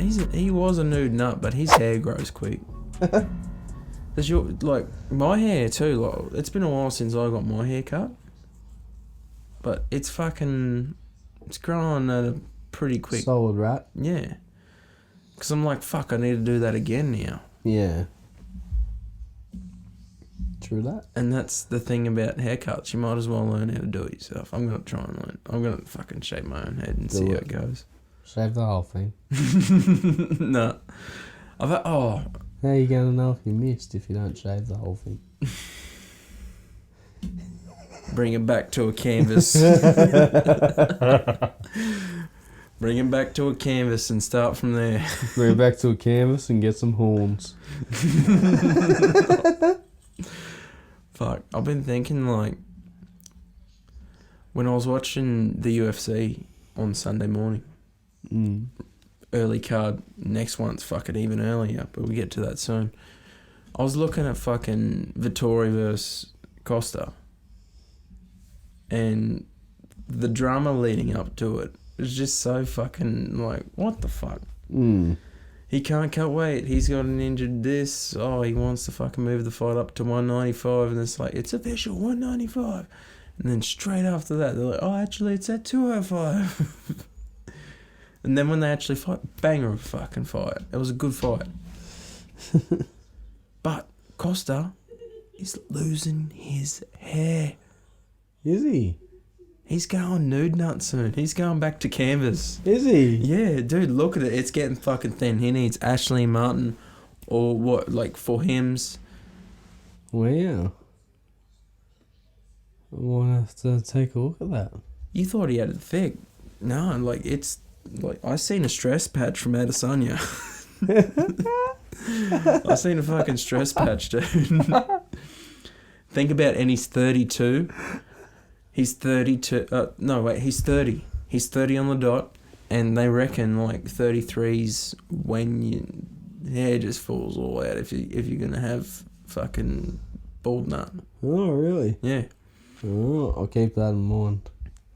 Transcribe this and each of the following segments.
he was a nude nut, but his hair grows quick. Cause my hair too. Like, it's been a while since I got my hair cut, but it's growing at a pretty quick. Solid rat. Yeah. Cause I'm like, fuck, I need to do that again now. Yeah. True that. And that's the thing about haircuts. You might as well learn how to do it yourself. I'm gonna try and learn. I'm gonna fucking shave my own head and see how it goes. Shave the whole thing. No. How are you going to know if you missed if you don't shave the whole thing? Bring it back to a canvas. Bring it back to a canvas and start from there. Bring it back to a canvas and get some horns. Fuck. I've been thinking, like, when I was watching the UFC on Sunday morning, early card, next one's fucking even earlier, but we'll get to that soon. I was looking at fucking Vittori versus Costa, and the drama leading up to it was just so fucking like, what the fuck? He can't cut weight. He's got an injured this. Oh, he wants to fucking move the fight up to 195, and it's like, it's official, 195. And then straight after that, they're like, oh, actually, it's at 205. And then when they actually fight, banger of a fucking fight. It was a good fight. But Costa is losing his hair. Is he? He's going nude nut soon. He's going back to canvas. Is he? Yeah, dude, look at it. It's getting fucking thin. He needs Ashley Martin or what, like 4 hymns. Wow. We'll have to take a look at that. You thought he had it thick. No, like, it's... Like, I seen a stress patch from Adesanya. I seen a fucking stress patch, dude. Think about, and he's 32. He's 32. He's 30. He's 30 on the dot, and they reckon like 33's when your hair just falls all out if you're gonna have fucking bald nut. Oh, really? Yeah. Oh, I'll keep that in mind.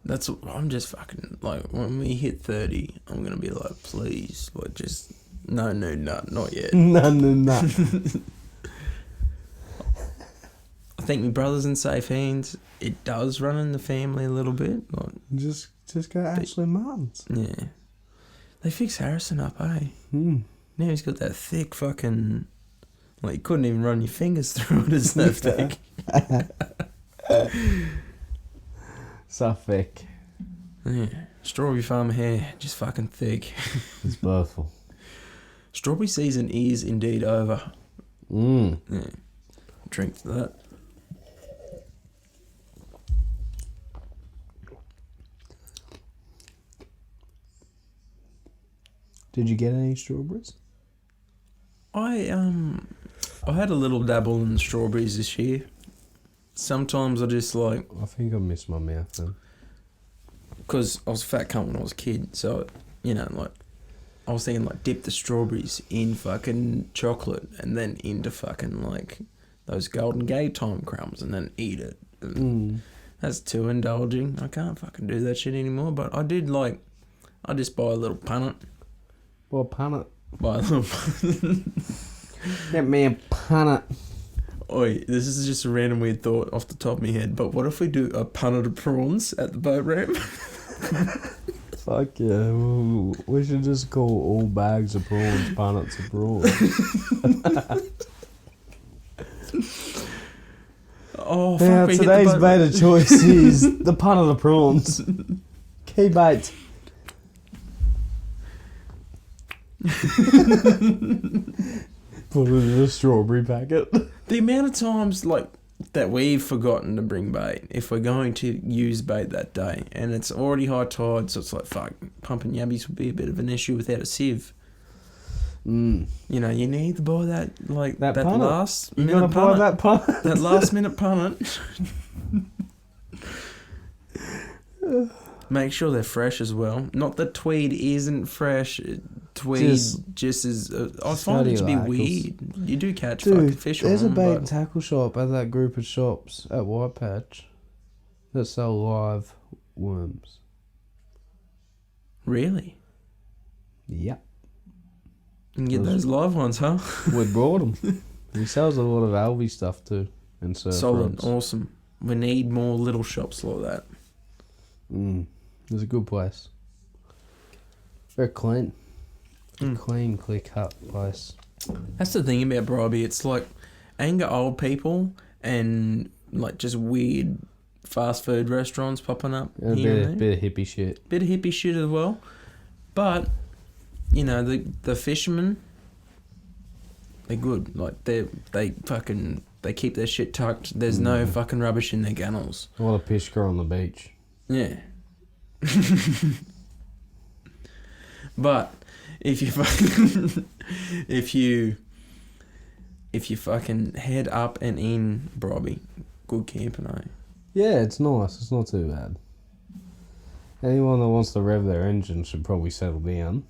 That's what I'm just fucking like. When we hit 30, I'm gonna be like, please, like, just no nude nut, not yet. No nut. I think my brother's in safe hands. It does run in the family a little bit. Like, just go Ashley Martin's. Yeah, they fixed Harrison up, eh? Now he's got that thick fucking. Like, you couldn't even run your fingers through it. It's that thick. So thick. Yeah. Strawberry farmer hair, just fucking thick. It's beautiful. Strawberry season is indeed over. Yeah. Drink to that. Did you get any strawberries? I had a little dabble in strawberries this year. Sometimes I just like... I think I missed my mouth then. Because I was a fat cunt when I was a kid, so, you know, like, I was thinking, like, dip the strawberries in fucking chocolate and then into fucking, like, those Golden Gate time crumbs and then eat it. That's too indulging. I can't fucking do that shit anymore, but I did, like, I just buy a little punnet. Well, punnet. Buy a little... Get me a punnet. Oi, this is just a random weird thought off the top of my head, but what if we do a punnet of prawns at the boat ramp? Fuck yeah, we should just call all bags of prawns punnets of prawns. Oh, fuck, now, we today's hit the boat. beta choice is the punnet of prawns. Key bait. Put it in a strawberry packet. The amount of times, like, that we've forgotten to bring bait if we're going to use bait that day, and it's already high tide, so it's like, fuck, pumping yabbies would be a bit of an issue without a sieve. You know, you need to buy that, like, that last minute punnet. That last minute punnet. Make sure they're fresh as well. Not that tweed isn't fresh. Tweed just is... I find it to be weird. You do catch fucking fish on them. There's a bait and tackle shop at that group of shops at White Patch that sell live worms. Really? Yep. You can get those live ones, huh? We brought him. He sells a lot of Alvy stuff too. And surf Solid, rods. awesome. We need more little shops like that. It's a good place. Very clean. Clean, clear cut place. That's the thing about Bribey. It's like anger old people and like just weird fast food restaurants popping up. And a bit of hippie shit. Bit of hippie shit as well. But, you know, the fishermen, they're good. Like, they keep their shit tucked. There's no fucking rubbish in their gunnels. A lot of pishka on the beach. Yeah. But if you fucking if you fucking head up and in Bribey, good camping, eh? Yeah, it's nice. It's not too bad. Anyone that wants to rev their engine should probably settle down.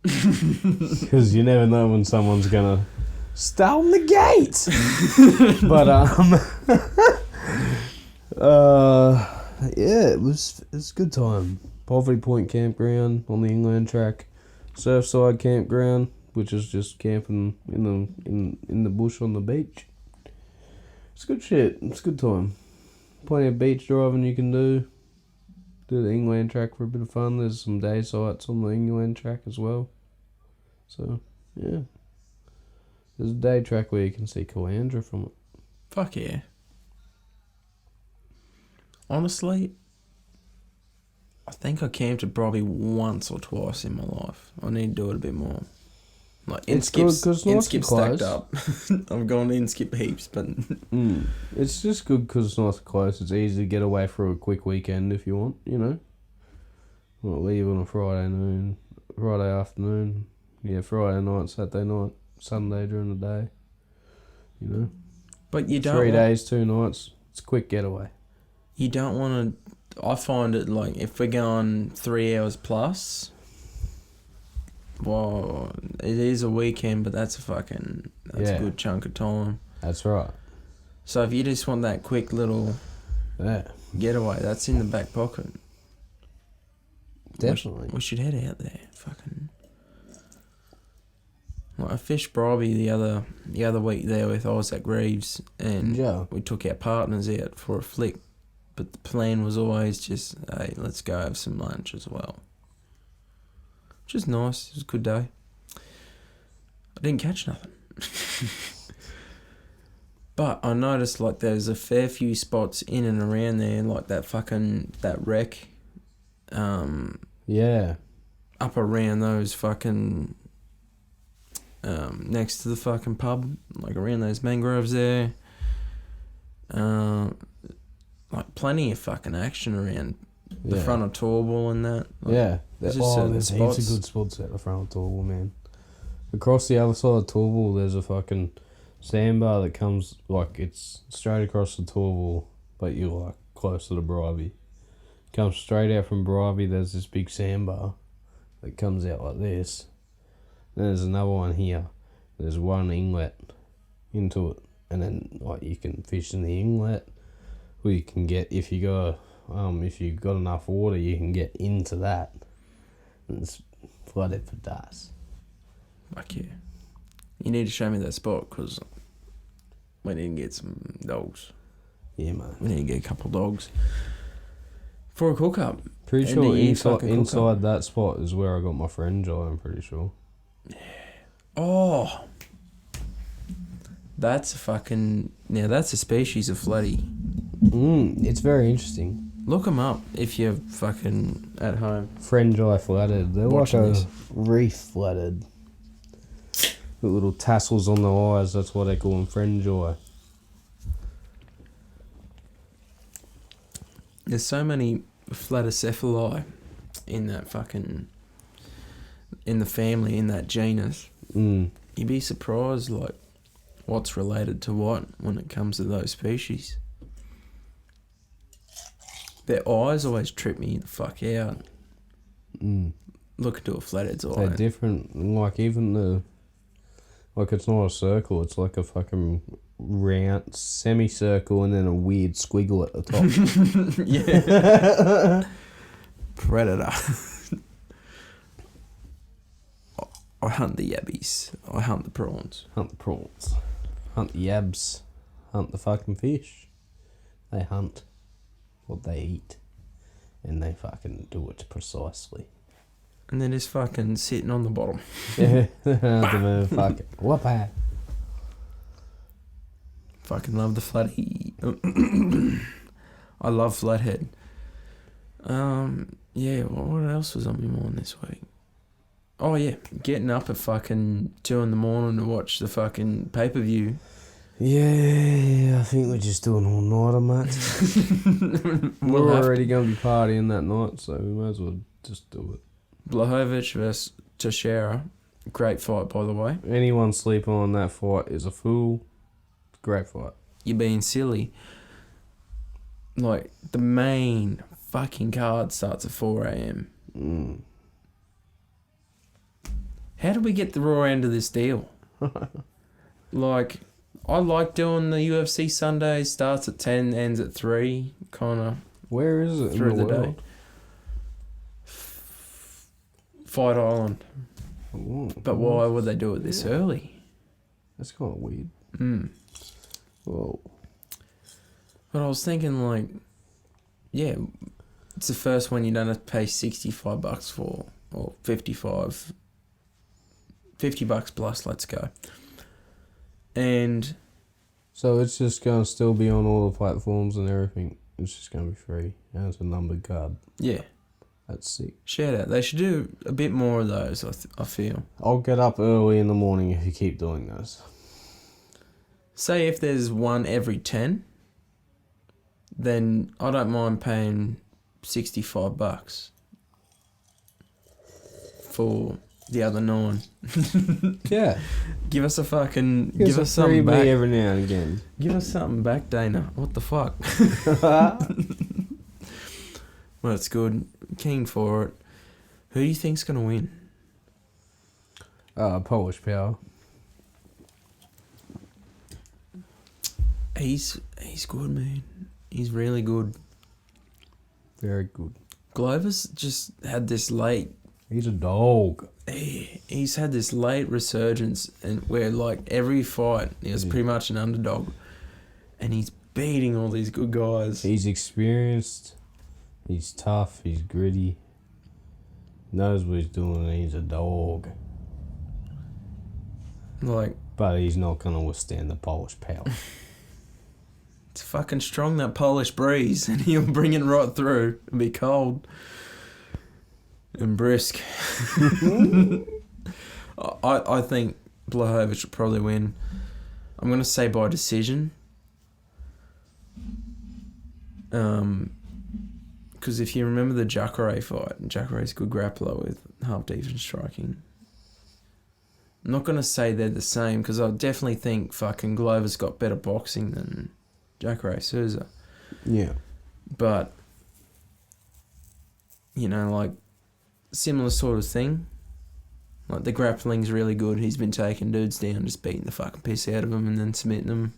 Because you never know when someone's going to storm the gate. But, yeah, it was a good time. Poverty Point Campground on the inland track. Surfside Campground, which is just camping in the bush on the beach. It's good shit. It's a good time. Plenty of beach driving you can do. Do the inland track for a bit of fun. There's some day sites on the inland track as well. So, yeah. There's a day track where you can see Calandra from it. Fuck yeah. Honestly, I think I camped at Bribey once or twice in my life. I need to do it a bit more. Like, Inskip's stacked up. I've gone to Inskip heaps, but... It's just good because it's nice and close. It's easy to get away for a quick weekend if you want, you know. Well, leave on a Friday afternoon. Yeah, Friday night, Saturday night, Sunday during the day. You know. But you don't 3 days, 2 nights. It's a quick getaway. You don't want to... I find it like, if we're going 3 hours plus... Well, it is a weekend, but that's a good chunk of time. That's right. So if you just want that quick little getaway, that's in the back pocket. Definitely. We should head out there. Fucking. Like, I fished Bribey the other week there with Isaac Reeves, and we took our partners out for a flick. But the plan was always just, hey, let's go have some lunch as well. Which is nice. It was a good day. I didn't catch nothing. But I noticed, like, there's a fair few spots in and around there, like that wreck. Yeah. Up around those fucking... next to the fucking pub. Like, around those mangroves there. Like, plenty of fucking action around the front of Torval and that. Like, there's heaps of good spots at the front of Torval, man. Across the other side of Torval, there's a fucking sandbar that comes, like, it's straight across the Torval, but you're, like, closer to Bribey. Comes straight out from Bribey, there's this big sandbar that comes out like this. Then there's another one here. There's one inlet into it, and then, like, you can fish in the inlet, or you can get, if you've got enough water, you can get into that. And it's flooded for dust. Fuck yeah. You need to show me that spot, because we need to get some dogs. Yeah, man. We need to get a couple of dogs for a cook-up. Pretty sure inside that spot is where I got my fringe eye, I'm pretty sure. Yeah. Oh. That's a fucking... Now, that's a species of flatty. It's very interesting. Look them up if you're fucking at home. Fringe eye flatted. They're watching like this. Reef flatted. The little tassels on the eyes, that's why they call them fringe eye. There's so many flatocephali in that fucking... in the family, in that genus. You'd be surprised, like, what's related to what when it comes to those species. Their eyes always trip me the fuck out. Look into a flathead's eye. They're different. Like, even the... Like, it's not a circle. It's like a fucking round semicircle and then a weird squiggle at the top. Yeah. Predator. I hunt the yabbies. I hunt the prawns. Hunt the prawns. Hunt the yabs. Hunt the fucking fish. They hunt what they eat. And they fucking do it precisely. And they're just fucking sitting on the bottom. Yeah. Fucking whoop-a. Fucking love the flatty. I love flathead. Yeah, what else was on my mind this week? Oh yeah, getting up at fucking 2 a.m. to watch the fucking pay-per-view. Yeah, I think we're just doing all-nighter, mate. We're already going to be partying that night, so we might as well just do it. Blachowicz versus Teixeira. Great fight, by the way. Anyone sleeping on that fight is a fool. Great fight. You're being silly. Like, the main fucking card starts at 4 a.m. How did we get the raw end of this deal? Like, I like doing the UFC Sundays. Starts at 10, ends at 3. Kind of. Where is it through in the the world? day? Fight Island. Ooh, But why would they do it this early? That's kind of weird. Whoa. But I was thinking, like, yeah, it's the first one you don't have to pay $65 for, or 55, $50 plus. Let's go. And so it's just going to still be on all the platforms and everything. It's just going to be free. And it's a numbered card. yeah, That's sick. shout out. They should do a bit more of those. I feel. I'll get up early in the morning if you keep doing those. Say if there's one every 10, then I don't mind paying $65 for the other 9. Yeah. Give us a fucking... Give us something back. every now and again. Give us something back, Dana. What the fuck? Well, it's good. Keen for it. Who do you think's going to win? Polish Power. He's good, man. He's really good. Very good. Glover's just had this late... He's a dog. He's had this late resurgence, and where like every fight he was pretty much an underdog, and he's beating all these good guys. He's experienced. He's tough. He's gritty. Knows what he's doing. And he's a dog. Like, but he's not gonna withstand the Polish Power. It's fucking strong, that Polish breeze, and he'll bring it right through and be cold and brisk. I think Blachowicz will probably win. I'm going to say by decision. Because if you remember the Jacare fight, Jacare's a good grappler with half-decent striking. I'm not going to say they're the same, because I definitely think fucking Glover's got better boxing than Jacare Souza. Yeah. But, you know, like, similar sort of thing. Like, the grappling's really good. He's been taking dudes down, just beating the fucking piss out of them and then submitting them.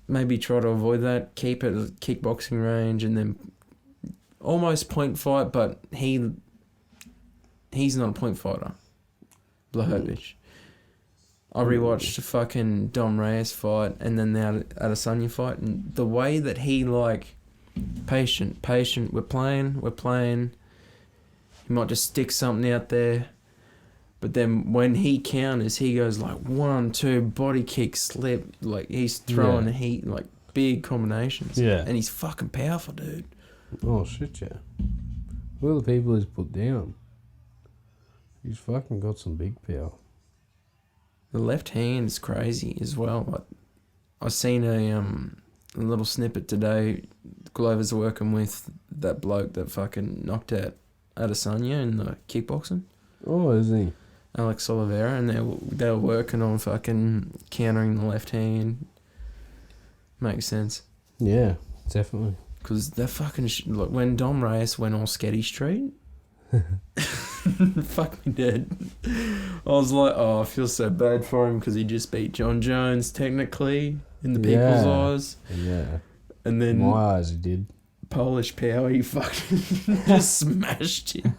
Maybe try to avoid that. Keep it at kickboxing range and then almost point fight, but he's not a point fighter. Blachowicz. I rewatched the fucking Dom Reyes fight and then the Adesanya fight, and the way that he, like, patient, we're playing. He might just stick something out there, but then when he counters, he goes like 1, 2, body kick, slip, like he's throwing heat, like big combinations. Yeah. And he's fucking powerful, dude. Oh shit, yeah. Who are the people he's put down? He's fucking got some big power. The left hand's crazy as well. Like, I seen a little snippet today. Glover's working with that bloke that fucking knocked out Adesanya in the kickboxing. Oh, is he? Alex Oliveira, and they were working on fucking countering the left hand. Makes sense. Yeah, definitely. Because that fucking look, when Dom Reyes went all Sketty Street, fuck me dead. I was like, oh, I feel so bad for him because he just beat John Jones technically in the people's eyes. Yeah. And then my eyes, he did. Polish Power, he fucking just smashed him.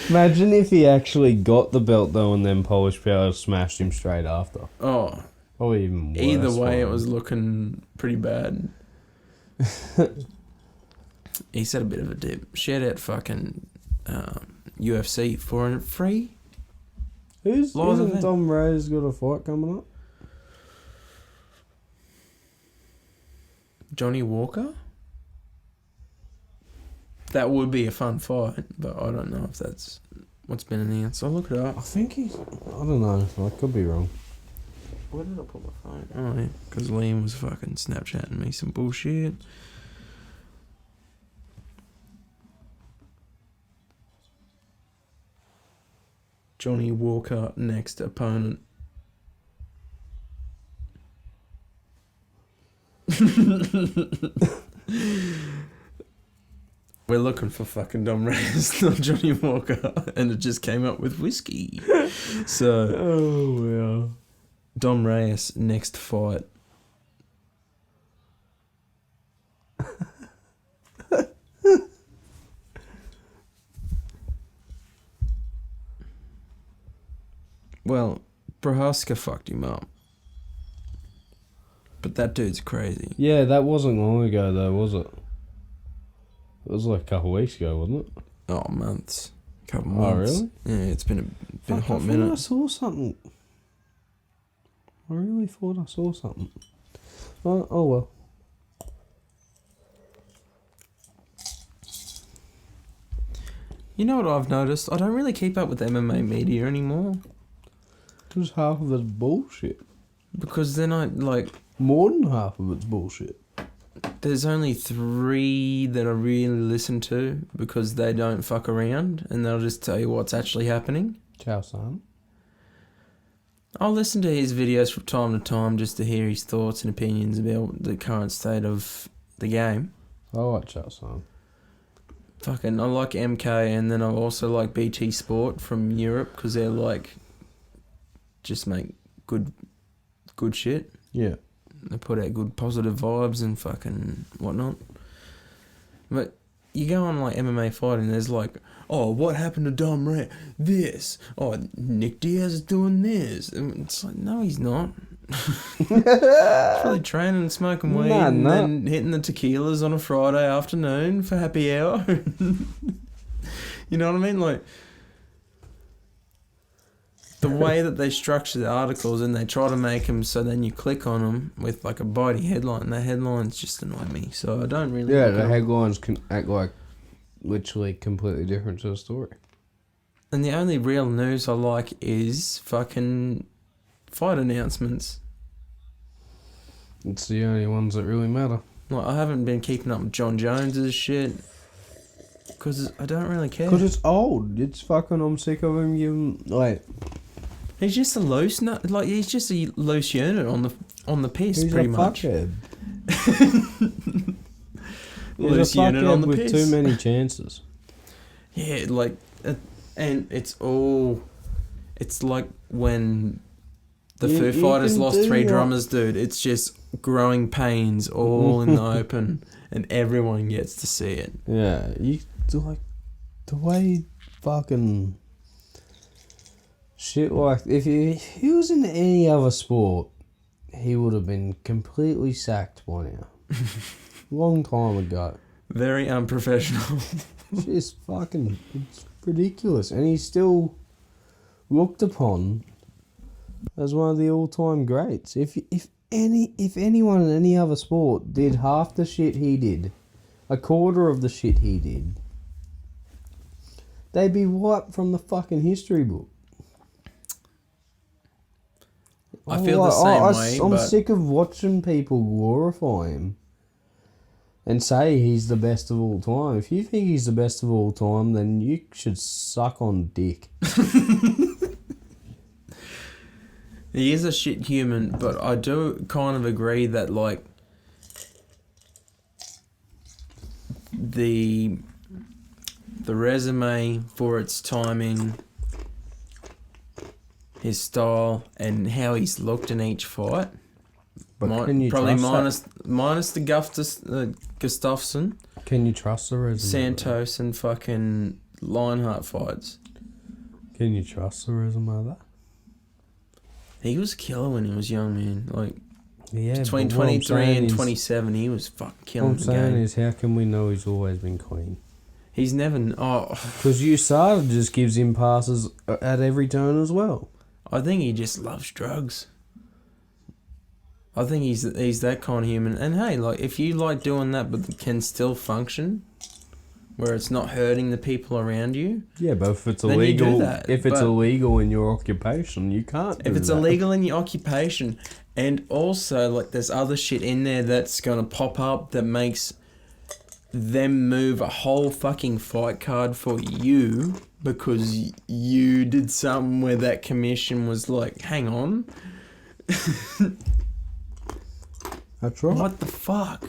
Imagine if he actually got the belt though, and then Polish Power smashed him straight after. Oh, or even worse. Either way, it was looking pretty bad. He said a bit of a dip. Shout out fucking UFC 403. Isn't Dom Ray's got a fight coming up? Johnny Walker? That would be a fun fight, but I don't know if that's what's been announced. I'll look it up. I think he's... I don't know. I could be wrong. Where did I put my phone? Oh, yeah. Because Liam was fucking Snapchatting me some bullshit. Johnny Walker, next opponent. We're looking for fucking Dom Reyes, not Johnny Walker, and it just came up with whiskey. So, oh yeah, Dom Reyes next fight. Well, Prohaska fucked him up. But that dude's crazy. Yeah, that wasn't long ago though, was it? It was like a couple of weeks ago, wasn't it? Oh, months. Couple months. Oh, really? Yeah, it's been a hot minute. I saw something. I really thought I saw something. Oh well. You know what I've noticed? I don't really keep up with MMA media anymore. Because half of it's bullshit. Because then I, like... More than half of it's bullshit. There's only 3 that I really listen to because they don't fuck around and they'll just tell you what's actually happening. Chow San. I'll listen to his videos from time to time just to hear his thoughts and opinions about the current state of the game. I like Chow San. Fucking, I like MK, and then I also like BT Sport from Europe because they're like... just make good shit. Yeah. They put out good positive vibes and fucking whatnot. But you go on like MMA fighting, there's like, oh, what happened to Dom Ray? This. Oh, Nick Diaz is doing this. And it's like, no, he's not. He's really training and smoking weed and then hitting the tequilas on a Friday afternoon for happy hour. You know what I mean? Like, the way that they structure the articles and they try to make them so then you click on them with like a bitey headline. The headlines just annoy me, so I don't really... Yeah, the headlines can act like literally completely different to the story. And the only real news I like is fucking fight announcements. It's the only ones that really matter. Like, I haven't been keeping up with John Jones's shit because I don't really care. Because it's old. It's fucking... I'm sick of him giving... Like... He's just a loose nut. Like, he's just a loose unit on the piss, pretty much. He's a fuckhead. Loose unit on the with piss. Too many chances. Yeah, like, and it's all... It's like when the Foo Fighters lost 3 drummers, dude. It's just growing pains all in the open, and everyone gets to see it. Yeah, you like the way fucking... Shit, like, if he was in any other sport, he would have been completely sacked by now. Long time ago. Very unprofessional. Just fucking, it's ridiculous. And he's still looked upon as one of the all-time greats. If anyone in any other sport did half the shit he did, a quarter of the shit he did, they'd be wiped from the fucking history book. I feel the same way, I'm but... sick of watching people glorify him and say he's the best of all time. If you think he's the best of all time, then you should suck on dick. He is a shit human, but I do kind of agree that, like, the resume for its timing... his style and how he's looked in each fight. But can you probably trust minus the Gustafsson. Can you trust the resume? Santos and fucking Lionheart fights. Can you trust the resume of that? He was a killer when he was young, man. Like, Yeah, between but what I'm 23 saying and is- 27, he was fucking What killing I'm the saying game. is, how can we know he's always been clean? He's never... Because USADA just gives him passes at every turn as well. I think he just loves drugs. I think he's that kind of human. And hey, like, if you like doing that but can still function, where it's not hurting the people around you... Yeah, but if it's then you do illegal, that. if it's But illegal in your occupation, you can't do that. if it's illegal in your occupation, and also, like, there's other shit in there that's going to pop up that makes them move a whole fucking fight card for you because you did something where that commission was like, hang on, That's right. what the fuck?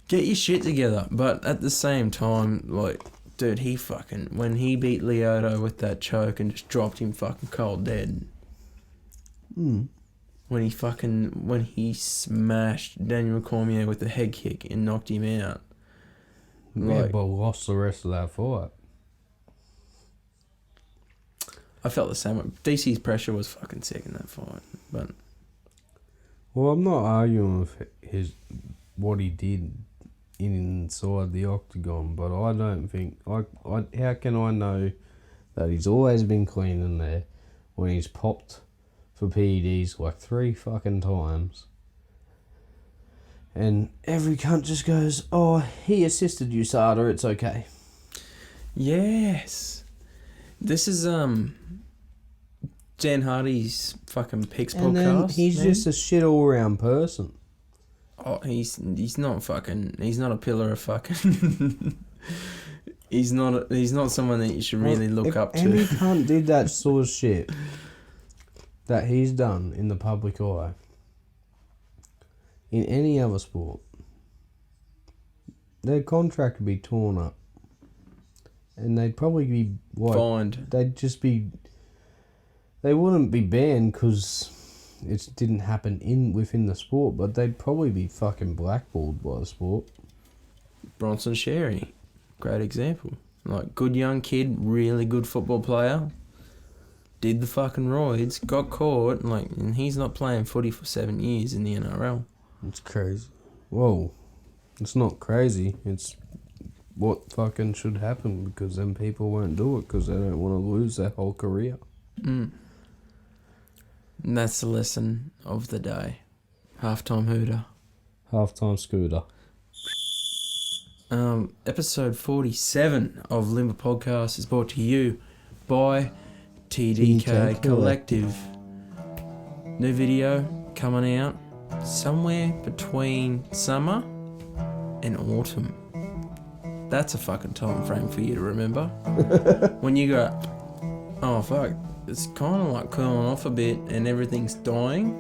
Get your shit together. But at the same time, like, dude, he fucking... When he beat Lyoto with that choke and just dropped him fucking cold dead. When he smashed Daniel Cormier with the head kick and knocked him out. Yeah, Like, but lost the rest of that fight. I felt the same way. DC's pressure was fucking sick in that fight. But Well, I'm not arguing with what he did inside the octagon, but I don't think... how can I know that he's always been clean in there when he's popped for PEDs like 3 fucking times? And every cunt just goes, oh, he assisted USADA, it's okay. yes. This is Dan Hardy's fucking Picks And then podcast. he's man. just a shit all-round person. Oh, he's not fucking... He's not a pillar of fucking... he's not someone that you should really look if up to. any cunt did that sort of shit that he's done in the public eye, in any other sport, their contract would be torn up. And they'd probably be... Fined. They'd just be... They wouldn't be banned because it didn't happen within the sport, but they'd probably be fucking blackballed by the sport. Bronson Sherry, great example. Like, good young kid, really good football player. Did the fucking roids, got caught, like, and he's not playing footy for 7 years in the NRL. It's crazy. Whoa. It's not crazy. It's what fucking should happen, because then people won't do it because they don't want to lose their whole career. And that's the lesson of the day. Halftime hooter. Halftime scooter. Episode 47 of Limbah Podcast is brought to you by TDK Collectiv. New video coming out somewhere between summer and autumn. That's a fucking time frame for you to remember. When you go, oh fuck, it's kind of like cooling off a bit and everything's dying.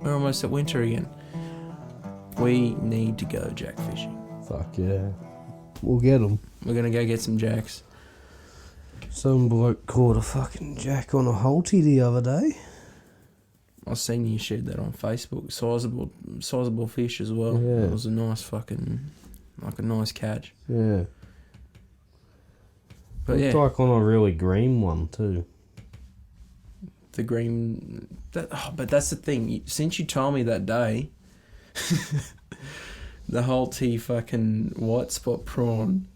We're almost at winter again. We need to go jack fishing. Fuck yeah. We'll get them. We're going to go get some jacks. Some bloke caught a fucking jack on a halty the other day. I seen you shared that on Facebook. Sizable fish as well. Yeah. It was a nice fucking, like a nice catch. Yeah. But Looked yeah, like on a really green one too. the green... but that's the thing. Since you told me that day, the whole fucking white spot prawn.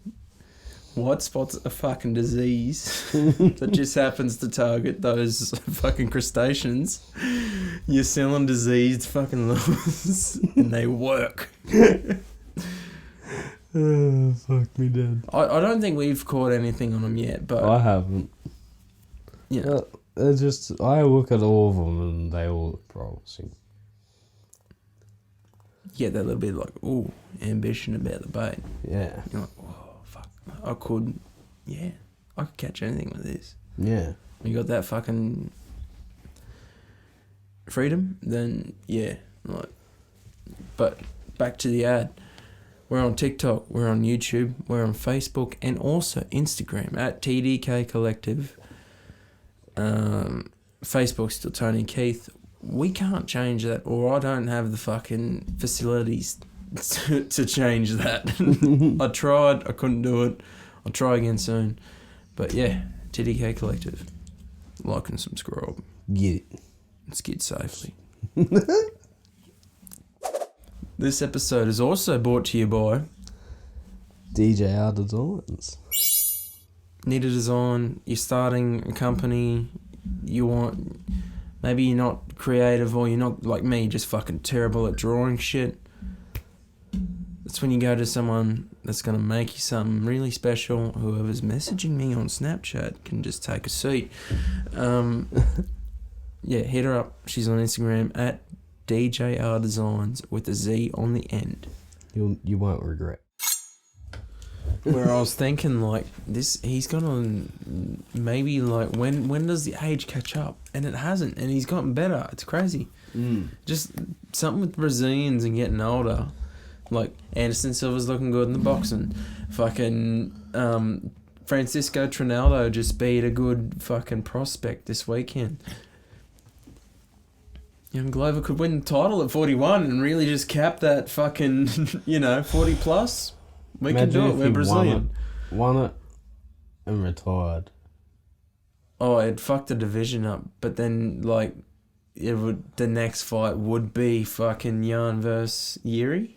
White spot's a fucking disease that just happens to target those fucking crustaceans. You're selling diseased fucking lures and they work. Oh, fuck me dead. I don't think we've caught anything on them yet, but I haven't. you know, They're just... I look at all of them and they all look promising. you get that little bit like, ooh, ambition about the bait. Yeah. You're like, oh, fuck, I could catch anything with this. Yeah. When you got that fucking freedom, then yeah, like. But back to the ad. We're on TikTok, we're on YouTube, we're on Facebook, and also Instagram at TDK Collectiv. Facebook's still Tony and Keith. We can't change that, or I don't have the fucking facilities to change that. I tried, I couldn't do it. I'll try again soon. But yeah, TDK Collective. Like and subscribe. Get it. Skid safely. This episode is also brought to you by DJRDesignz. Need a design, you're starting a company, maybe you're not creative or you're not like me, just fucking terrible at drawing shit. That's when you go to someone that's going to make you something really special. Whoever's messaging me on Snapchat can just take a seat. Yeah, hit her up. She's on Instagram at DJRDesignz with a Z on the end. You won't regret. Where I was thinking, like, he's gonna maybe, like, when does the age catch up? And it hasn't, and he's gotten better. It's crazy. Just something with Brazilians and getting older. Like, Anderson Silva's looking good in the boxing. Fucking Francisco Trinaldo just beat a good fucking prospect this weekend. Young Glover could win the title at 41 and really just cap that fucking, 40 plus. We can do it. We're Brazilian. Won it and retired. Oh, it fucked the division up. But then, like, the next fight would be fucking Jan versus Yuri.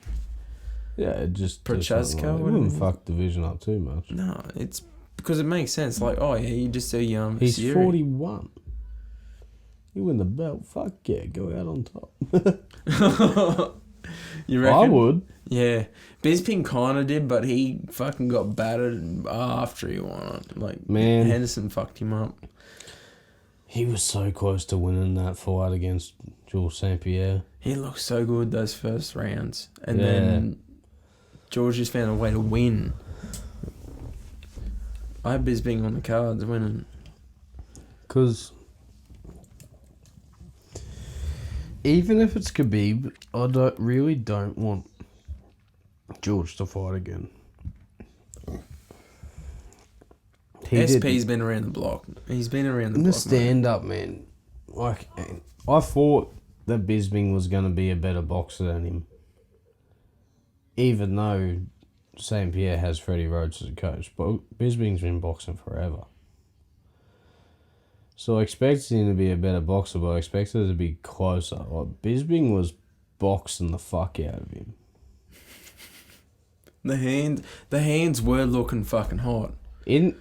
Yeah, it just... Prochaska. It wouldn't fuck division up too much. No, it's... Because it makes sense. Like, oh, yeah, you just do Jan versus He's Yuri. 41. You win the belt. Fuck yeah, go out on top. You reckon? I would. Yeah. Bisping kind of did, but he fucking got battered after he won it. Like, man, Henderson fucked him up. He was so close to winning that fight against Georges St. Pierre. He looked so good those first rounds. And then George just found a way to win. I had Bisping on the cards winning. Because even if it's Khabib, I don't want George to fight again. SP's been around the block. He's been around the block. The stand-up, man. Like, I thought that Bisping was going to be a better boxer than him. Even though St. Pierre has Freddie Rhodes as a coach. But Bisping's been boxing forever. So I expected him to be a better boxer, but I expected it to be closer. Like, Bisping was boxing the fuck out of him. The hands were looking fucking hot. In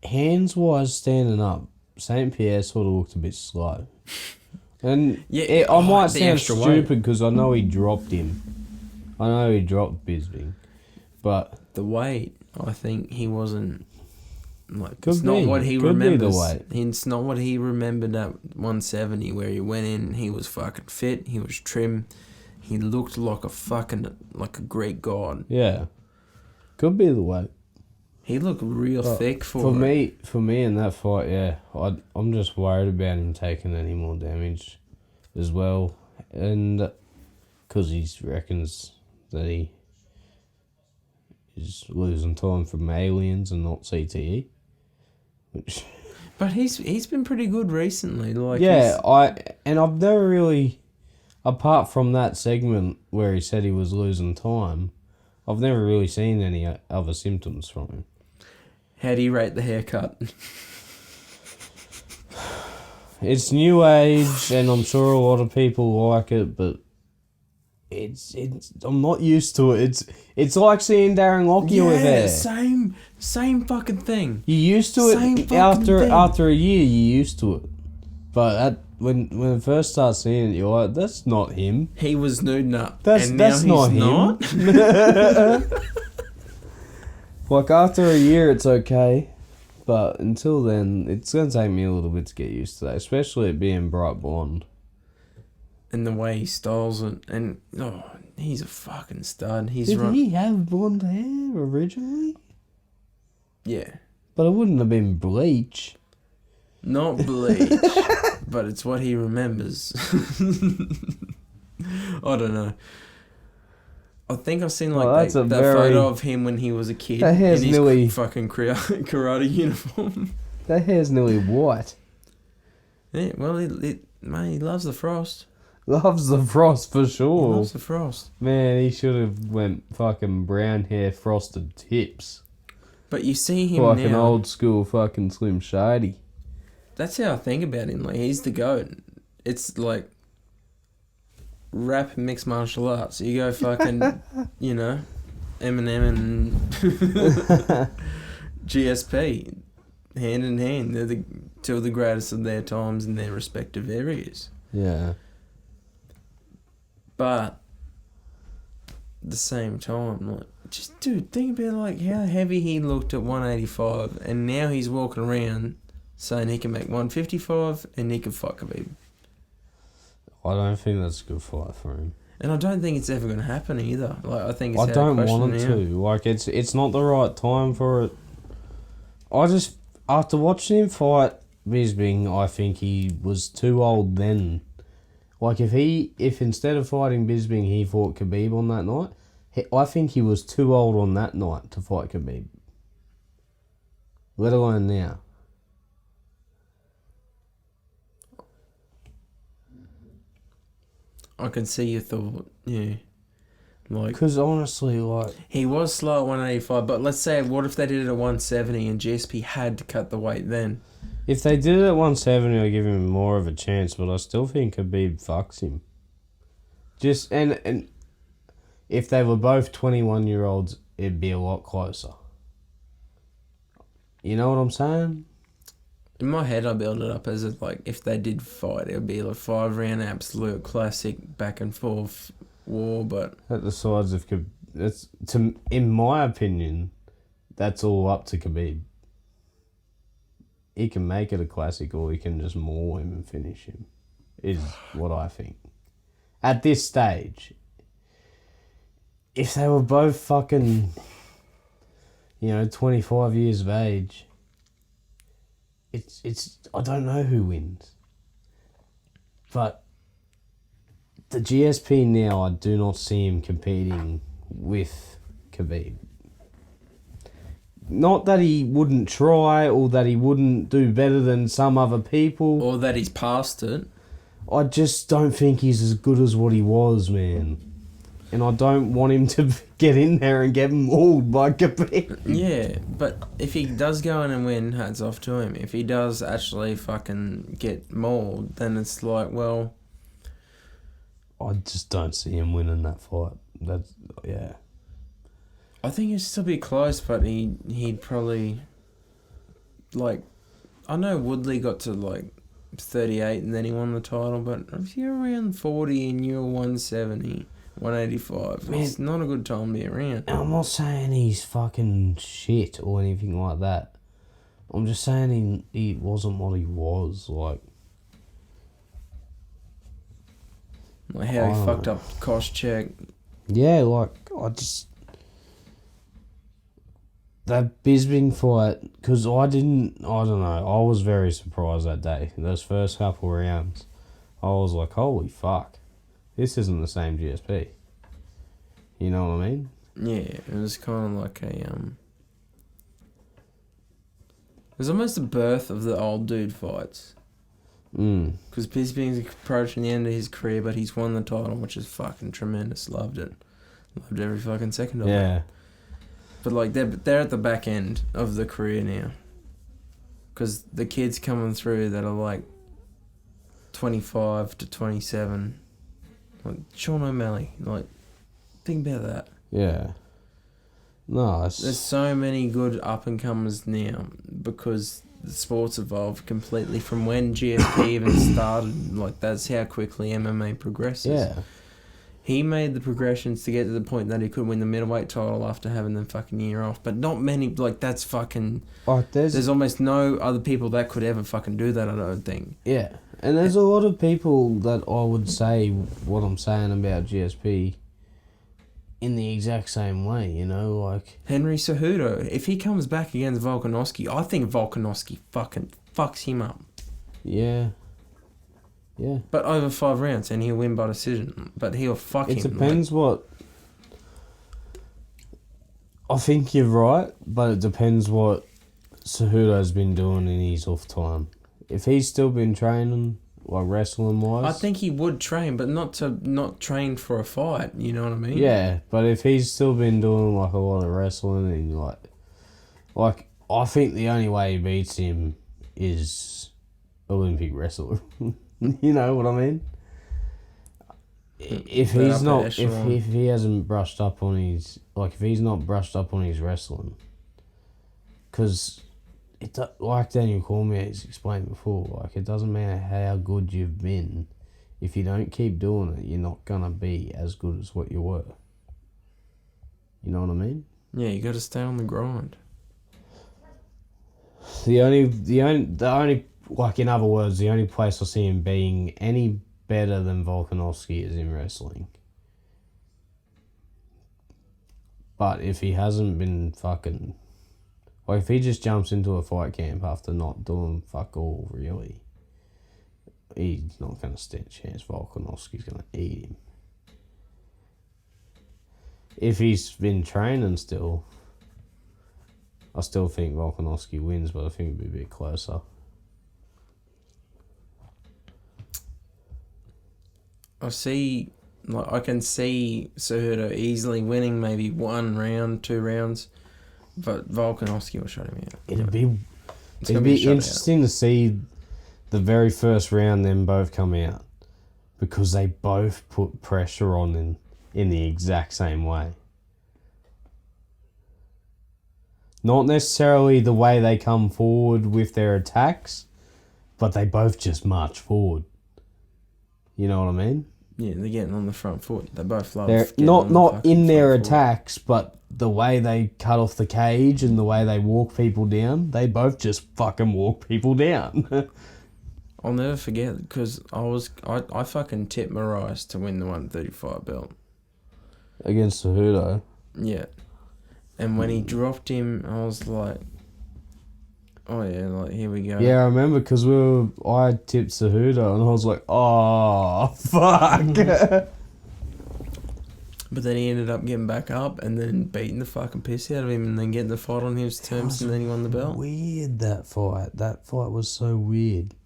hands-wise, standing up, St. Pierre sort of looked a bit slow. And I might sound stupid because I know he dropped him. I know he dropped Bisping. But the weight, I think he wasn't... Like, it's not what he remembers. It's not what he remembered at 170, where he went in, he was fucking fit, he was trim, he looked like a Greek god. Yeah. Could be the weight. He looked real thick for me in that fight, yeah. I'm just worried about him taking any more damage as well. And because he reckons that he is losing time from aliens and not CTE. But he's been pretty good recently. Like, yeah, I've never really, apart from that segment where he said he was losing time, I've never really seen any other symptoms from him. How do you rate the haircut? It's new age, and I'm sure a lot of people like it, but it's I'm not used to it. It's like seeing Darren Lockyer with hair. Same fucking thing. You used to it after a year. You used to it, but when I first start seeing it, you're like, that's not him. He was nude up. That's not him. Like, after a year, it's okay, but until then, it's gonna take me a little bit to get used to that, especially it being bright blonde. And the way he styles it, and he's a fucking stud. Did he have blonde hair originally? Yeah. But it wouldn't have been bleach. Not bleach, but it's what he remembers. I don't know. I think I've seen that photo of him when he was a kid in his fucking karate uniform. That hair's nearly white. Yeah, well, he loves the frost. Loves the frost for sure. He loves the frost. Man, he should have went fucking brown hair, frosted tips. But you see him like now. An old school fucking Slim Shady. That's how I think about him. Like, he's the GOAT. It's like rap and mixed martial arts. You go fucking, you know, Eminem and GSP, hand in hand. They're the two of the greatest of their times in their respective areas. Yeah. But at the same time, like, just dude, think about like how heavy he looked at 185, and now he's walking around saying he can make 155 and he can fuck Khabib. I don't think that's a good fight for him. And I don't think it's ever going to happen either. Like, I think it's I don't want it to. Like, it's not the right time for it. I just, after watching him fight Bisping, I think he was too old then. Like, if instead of fighting Bisping, he fought Khabib on that night, I think he was too old on that night to fight Khabib. Let alone now. I can see your thought, yeah. Like, because honestly, like, he was slow at 185, but let's say, what if they did it at 170 and GSP had to cut the weight then? If they did it at 170, I'd give him more of a chance, but I still think Khabib fucks him. Just, and if they were both 21-year-olds, it'd be a lot closer. You know what I'm saying? In my head, I build it up as if, like, if they did fight, it would be like 5-round absolute classic back and forth war, but... At the sides of Khabib, in my opinion, that's all up to Khabib. He can make it a classic, or he can just maul him and finish him, is what I think. At this stage, if they were both fucking, 25 years of age, it's I don't know who wins. But the GSP now, I do not see him competing with Khabib. Not that he wouldn't try, or that he wouldn't do better than some other people. Or that he's past it. I just don't think he's as good as what he was, man. And I don't want him to get in there and get mauled by Khabib. Yeah, but if he does go in and win, hats off to him. If he does actually fucking get mauled, then it's like, well... I just don't see him winning that fight. Yeah. I think it'd still be close, but he'd probably... Like, I know Woodley got to, like, 38 and then he won the title, but if you're around 40 and you're 170... 185. Man, it's not a good time to be around. I'm not saying he's fucking shit or anything like that. I'm just saying he wasn't what he was. Like how he fucked up Koscheck. Yeah, like, that Bisping fight, because I don't know, I was very surprised that day. Those first couple rounds, I was like, holy fuck. This isn't the same GSP. You know what I mean? Yeah, it was kind of like a... It was almost the birth of the old dude fights. Because Bisping's approaching the end of his career, but he's won the title, which is fucking tremendous. Loved it. Loved every fucking second of it. Yeah. But, like, they're at the back end of the career now. Because the kids coming through that are, like, 25 to 27... Like Sean O'Malley, like, think about that. Yeah. No, there's so many good up-and-comers now because the sport's evolved completely from when GSP even started. Like, that's how quickly MMA progresses. Yeah. He made the progressions to get to the point that he could win the middleweight title after having the fucking year off. But not many, like, that's fucking... Oh, there's almost no other people that could ever fucking do that, I don't think. Yeah. And there's a lot of people that I would say what I'm saying about GSP in the exact same way, like... Henry Cejudo, if he comes back against Volkanovski, I think Volkanovski fucking fucks him up. Yeah. Yeah. But over 5 rounds, and he'll win by decision. But he'll fuck him. It depends what... I think you're right, but it depends what Cejudo's been doing in his off time. If he's still been training, like wrestling-wise... I think he would train, but not train for a fight, you know what I mean? Yeah, but if he's still been doing, like, a lot of wrestling and, like, Like, I think the only way he beats him is Olympic wrestler. You know what I mean? If he's not, if he hasn't brushed up on his, like, if he's not brushed up on his wrestling, because it, like Daniel Cormier has explained before, like, it doesn't matter how good you've been, if you don't keep doing it, you're not gonna be as good as what you were. You know what I mean? Yeah, you got to stay on the grind. The only, like, in other words, the only place I see him being any better than Volkanovski is in wrestling. But if he hasn't been fucking... Like, if he just jumps into a fight camp after not doing fuck all, really, he's not going to stand a chance. Volkanovski's going to eat him. If he's been training still, I still think Volkanovski wins, but I think it'd be a bit closer. I can see Cejudo easily winning maybe 1 round, 2 rounds, but Volkanovski will shut him out. It'd be interesting to see the very first round them both come out, because they both put pressure on him in the exact same way. Not necessarily the way they come forward with their attacks, but they both just march forward. You know what I mean? Yeah, they're getting on the front foot. They both love. They're not in their attacks, but the way they cut off the cage and the way they walk people down, they both just fucking walk people down. I'll never forget, because I fucking tipped Moraes to win the 135 belt against Cejudo. Yeah, and when he dropped him, I was like, oh yeah, like, here we go. Yeah, I remember, because I tipped Cejudo and I was like, oh, fuck. But then he ended up getting back up and then beating the fucking piss out of him and then getting the fight on his terms and then he won the belt. Weird, that fight. That fight was so weird.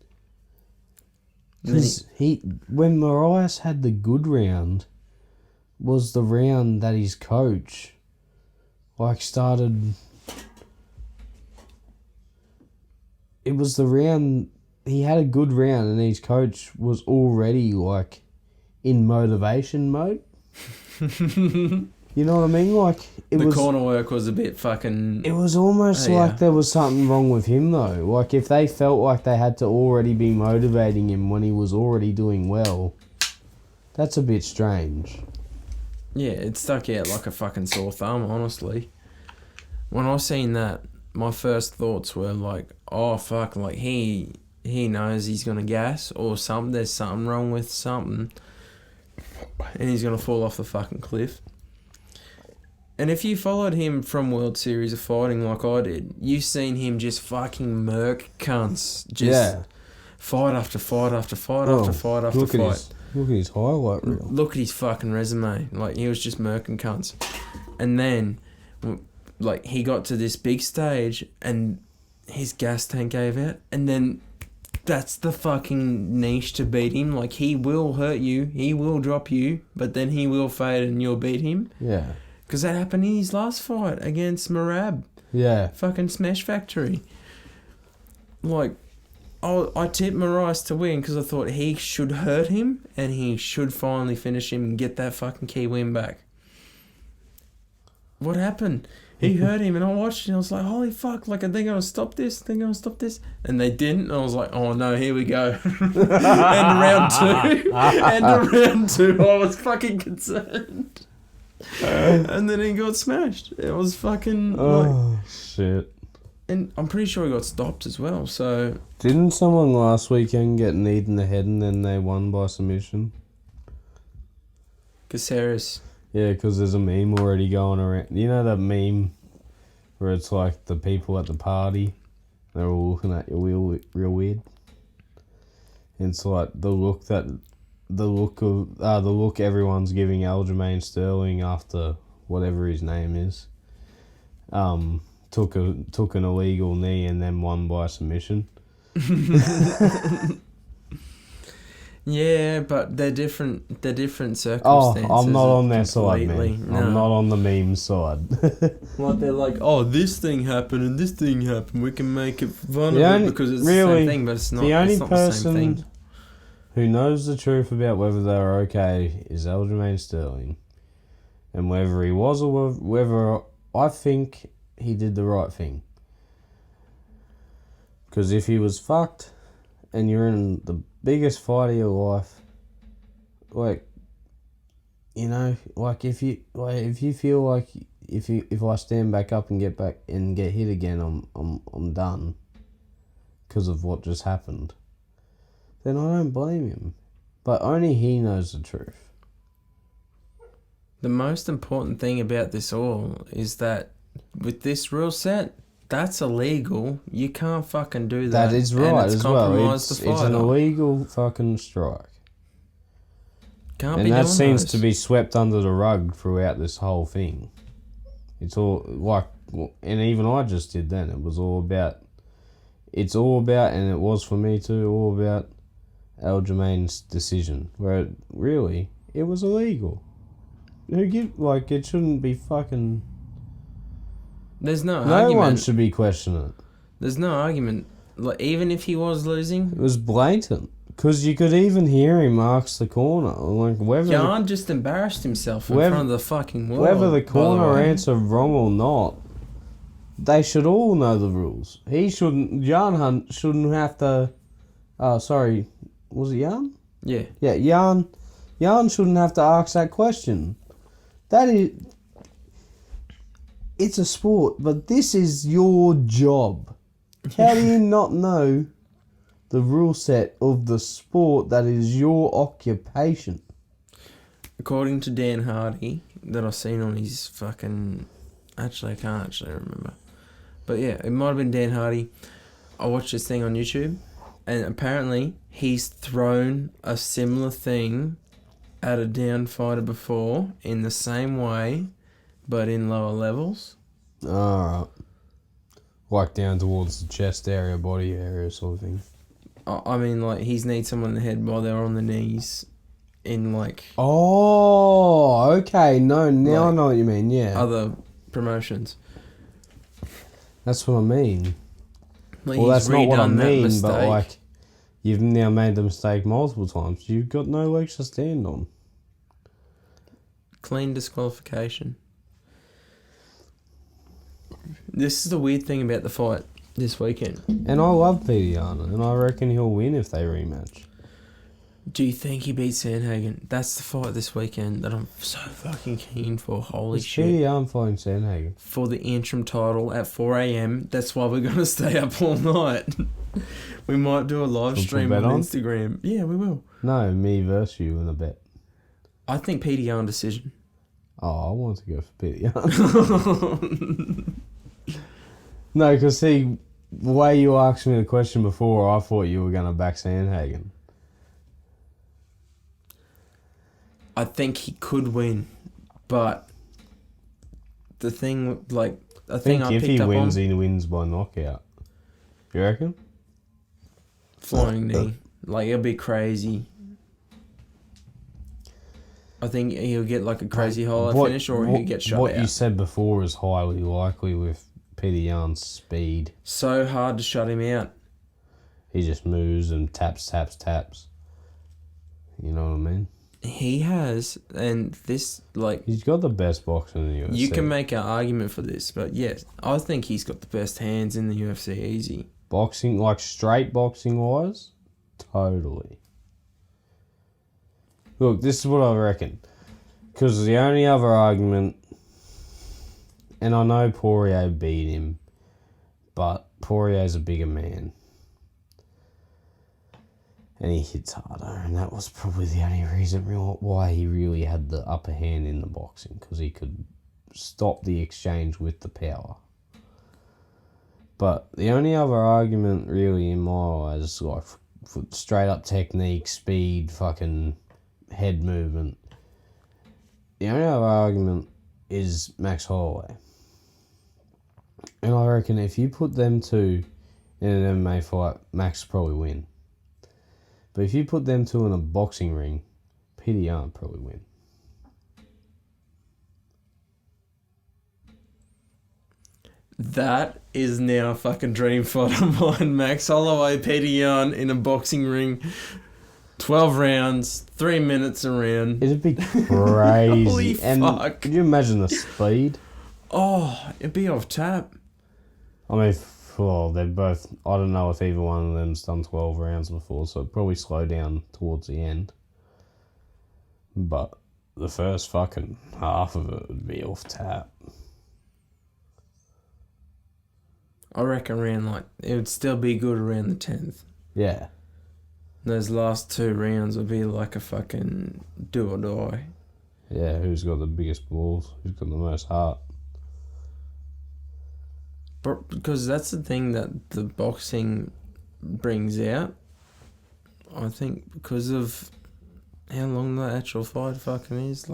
Because when Moraes had the good round, was the round that his coach, like, started... It was the round... He had a good round and his coach was already, like, in motivation mode. You know what I mean? Like, the corner work was a bit fucking... It was almost like there was something wrong with him, though. Like, if they felt like they had to already be motivating him when he was already doing well, that's a bit strange. Yeah, it stuck out like a fucking sore thumb, honestly. When I seen that, my first thoughts were like, oh, fuck, like, he knows he's going to gas or something. There's something wrong with something. And he's going to fall off the fucking cliff. And if you followed him from World Series of Fighting like I did, you've seen him just fucking murk cunts. Just fight after fight after fight after fight after fight. Look at his highlight reel. Look at his fucking resume. Like, he was just murking cunts. And then, like, he got to this big stage and his gas tank gave out. And then that's the fucking niche to beat him. Like, he will hurt you. He will drop you. But then he will fade and you'll beat him. Yeah. Because that happened in his last fight against Merab. Yeah. Fucking Smash Factory. Like, I tipped Moraes to win because I thought he should hurt him and he should finally finish him and get that fucking key win back. What happened? He hurt him and I watched it and I was like, holy fuck, like, are they going to stop this? And they didn't. And I was like, oh no, here we go. And round two, I was fucking concerned. And then he got smashed. It was fucking shit. And I'm pretty sure he got stopped as well, so... Didn't someone last weekend get kneed in the head and then they won by submission? Caceres. Yeah, because there's a meme already going around. You know that meme where it's like the people at the party, they're all looking at you real weird? It's like the look everyone's giving Aljamain Sterling after whatever his name is. Took an illegal knee and then won by submission. Yeah, but they're different. They're different Oh, circumstances. I'm not on their side, completely. man. No. I'm not on the meme side. Like they're like, oh, this thing happened and this thing happened. We can make it fun The of only- it because it's really, the same thing, but it's not. the only it's not the same person thing. who knows the truth about whether they were okay is Aljamain Sterling. And whether he was or whether I think he did the right thing. Because if he was fucked and you're in the biggest fight of your life, like, you know, like if you feel like if I stand back up and get back and get hit again, I'm done because of what just happened, then I don't blame him. But only he knows the truth. The most important thing about this all is that with this rule set, that's illegal. You can't fucking do that. That is right and it's as well. compromised It's the an fighter. illegal fucking strike. Can't And be that doing seems those. to be swept under the rug throughout this whole thing. It's all like, and even I just did then. It was all about, and it was for me too, all about Aljamain's decision. Where it was illegal. It shouldn't be fucking. There's no No argument. one should be questioning it. There's no argument. Like, even if he was losing, It was blatant. Because you could even hear him ask the corner. Like, Jan just embarrassed himself in whether- front of the fucking world. whether the by corner way. answered wrong or not, they should all know the rules. Jan Hunt shouldn't have to. Sorry, was it Jan? Yeah. Yeah, Jan shouldn't have to ask that question. It's a sport, but this is your job. How do you not know the rule set of the sport that is your occupation? According to Dan Hardy, that I've seen on his fucking... Actually, I can't actually remember. But yeah, it might have been Dan Hardy. I watched this thing on YouTube, and apparently he's thrown a similar thing at a down fighter before in the same way, but in lower levels. Alright. Like down towards the chest area, body area sort of thing. I mean, like, he's kneed someone in the head while they're on the knees in, like... Oh, okay. No, now I know what you mean, yeah. Other promotions. That's what I mean. Like, Well, he's that's not what I redone that mean, mistake. but like, you've now made the mistake multiple times. You've got no legs to stand on. Clean disqualification. This is the weird thing about the fight this weekend. And I love Peter Yarner, and I reckon he'll win if they rematch. Do you think he beats Sandhagen? That's the fight this weekend that I'm so fucking keen for. Holy It's shit. Peter Yarn fighting Sandhagen. For the interim title at 4 a.m. That's why we're going to stay up all night. We might do a live stream on Instagram. Yeah, we will. No, me versus you in a bet. I think Peter Yarn decision. Oh, I want to go for Peter Yarn. No, because see, the way you asked me the question before, I thought you were going to back Sandhagen. I think he could win, but the thing, like, I think if he wins, he wins by knockout. You reckon? Flying knee. Like, it'll be crazy. I think he'll get, like, a crazy highlight finish, or he'll get shot out. What you said before is highly likely with Peter Yarn's speed. So hard to shut him out. He just moves and taps. You know what I mean? He has, and this, like... He's got the best boxer in the UFC. You can make an argument for this, but yes, I think he's got the best hands in the UFC, easy. Boxing, like straight boxing wise, totally. Look, this is what I reckon. Because the only other argument, and I know Poirier beat him, but Poirier's a bigger man. And he hits harder, and that was probably the only reason why he really had the upper hand in the boxing, because he could stop the exchange with the power. But the only other argument really in my eyes, like for straight up technique, speed, fucking head movement, the only other argument is Max Holloway. And I reckon if you put them two in an MMA fight, Max will probably win. But if you put them two in a boxing ring, PDR would probably win. That is now a fucking dream fight of mine. Max Holloway, Peter Yan in a boxing ring. 12 rounds, 3 minutes a round. It'd be crazy. Holy and fuck. Could you imagine the speed? Oh, it'd be off tap. I mean, they're both... I don't know if either one of them's done 12 rounds before, so it'd probably slow down towards the end. But the first fucking half of it would be off tap. I reckon around, it would still be good around the 10th. Yeah. Those last 2 rounds would be like a fucking do or die. Yeah, who's got the biggest balls? Who's got the most heart? But because that's the thing that the boxing brings out. I think because of how long the actual fight fucking is.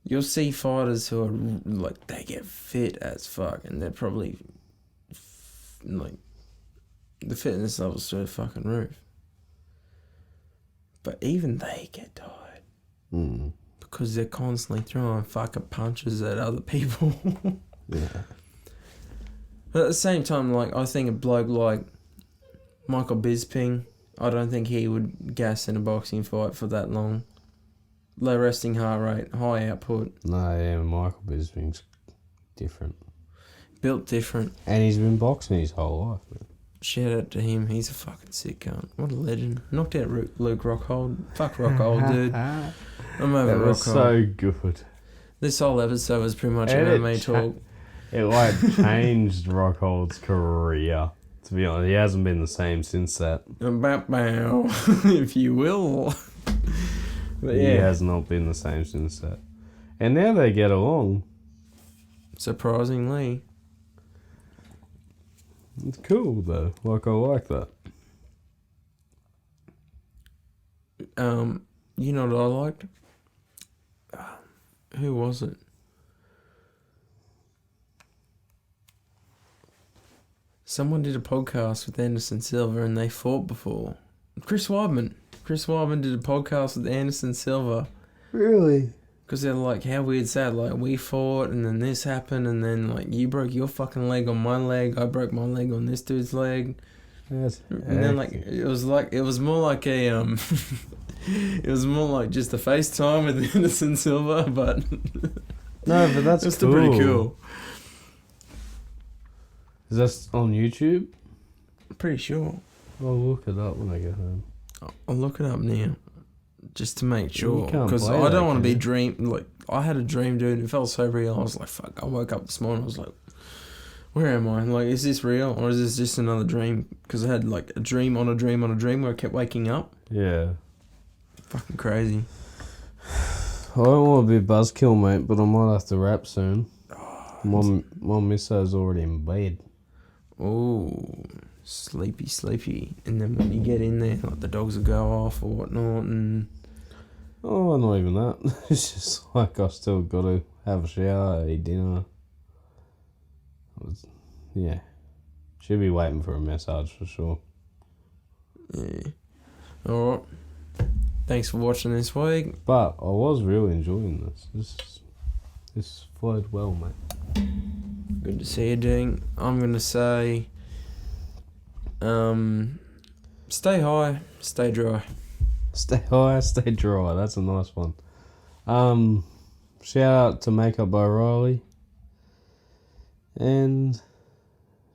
You'll see fighters who are, they get fit as fuck, and they're probably, the fitness level's through the fucking roof. But even they get tired. Mm. Because they're constantly throwing fucking punches at other people. Yeah. But at the same time, I think a bloke like Michael Bisping, I don't think he would gas in a boxing fight for that long. Low resting heart rate, high output. No, yeah, Michael Bisping's different. Built different. And he's been boxing his whole life, man. Shout out to him. He's a fucking sick cunt. What a legend. Knocked out Luke Rockhold. Fuck Rockhold, dude. I'm over That was Rockhold. so good. This whole episode was pretty much MMA talk. It changed Rockhold's career. To be honest, he hasn't been the same since that. Bow, if you will. But He has not been the same since that. And now they get along. Surprisingly. It's cool though. I like that. You know what I liked? Who was it? Someone did a podcast with Anderson Silva and they fought before. Chris Weidman did a podcast with Anderson Silva. Really? Because they're like, how weird sad. We fought and then this happened and then you broke your fucking leg on my leg. I broke my leg on this dude's leg. That's and then it was more like a it was more like just a FaceTime with Anderson Silva, but no, but that's still pretty cool. Is that on YouTube? I'm pretty sure. I'll look it up when I get home. I'll look it up now, just to make sure. You can't Because play I that, don't want to be can dream. I had a dream, dude. It felt so real. I was like, fuck. I woke up this morning. I was like, where am I? Is this real or is this just another dream? Because I had a dream on a dream on a dream where I kept waking up. Yeah. Fucking crazy. I don't want to be a buzzkill, mate, but I might have to rap soon. My misso's already in bed. Oh, sleepy. And then when you get in there, the dogs will go off or whatnot, and oh, not even that. It's just I still got to have a shower, eat dinner. Yeah, she'll be waiting for a massage for sure. Yeah. All right. Thanks for watching this week. But I was really enjoying this. This flowed well, mate. Good to see you, Dean. I'm gonna say, stay high, stay dry. Stay high, stay dry. That's a nice one. Shout out to Makeup by Riley. And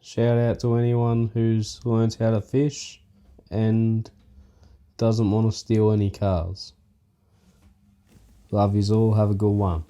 shout out to anyone who's learnt how to fish and doesn't want to steal any cars. Love yous all. Have a good one.